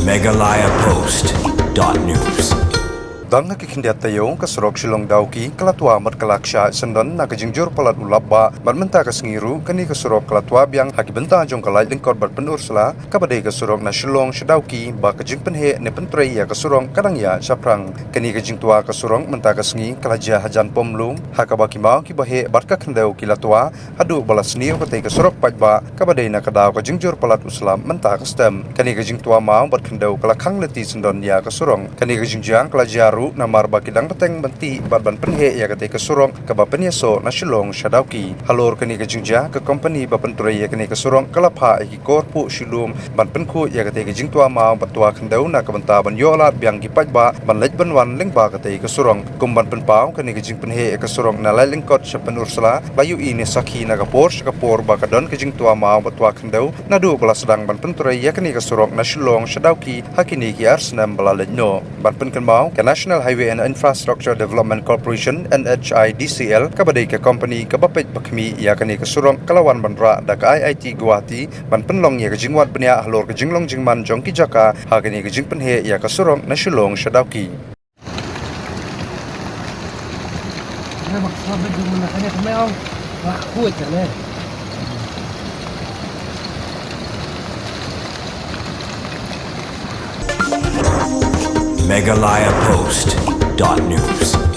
MeghalayaPost.news. Dang nakikindiat tayo ka Surok Shillong-Dawki kalatwa mat kalaksya sandan Naka Jingjur palat ulabba barmenta ka sengiru kani ka Surok Twa Biang hakibenta jong kalai lingkod barpen ursula kabadai ka Surok na Shillong-Dawki ba ka jing penhe ne pentrei ya ka Surong kadang ya saprang kani ka jing tua ka Surong menta ka sengi kalaja hajan pomlung hakabaki mau ki bahe barka kendau kilatwa adu balas niu ka ka Surok pajba kabadai na kadaw ka Jingjur palat uslam menta ka stem kani ka jing tua mau bar kendau kalakang leti sandan ya ka Surong kani ka jingjang kalaja namar bakidang peteng benti barban penhe ya kate ke Surong ke bapenya so na Shillong-Dawki halor kani ke jingja ke company bapen turai ya kani ke Surong kalapha ki kor Puh Shilum Pynkhuid ya kate ke jingtua mau batwa khendau na ke benta ban yola biang ki pajba ban lej banwan lengba kate ke Surong kumban penpau kani ke jing penhe ke Surong na lai lengkot sepen ursula bayu ini sakhi na kapor bakadon ke jingtua mau batwa khendau na du bala sedang ban penturai ya kani ke Surong na Shillong-Dawki hakini ki arsnam bala lejno ban penken mau ke National Highway and Infrastructure Development Corporation NHIDCL kabadai ke company kabapet bakmi ya kani ke Surong kalawan banra da ka IIT Guwahati ban penlong ya ke jingwat benya halor ke jinglong jingman jong ki jaka ha kani ke jing penhe ya ke Surong na Shillong-Dawki MeghalayaPost.news.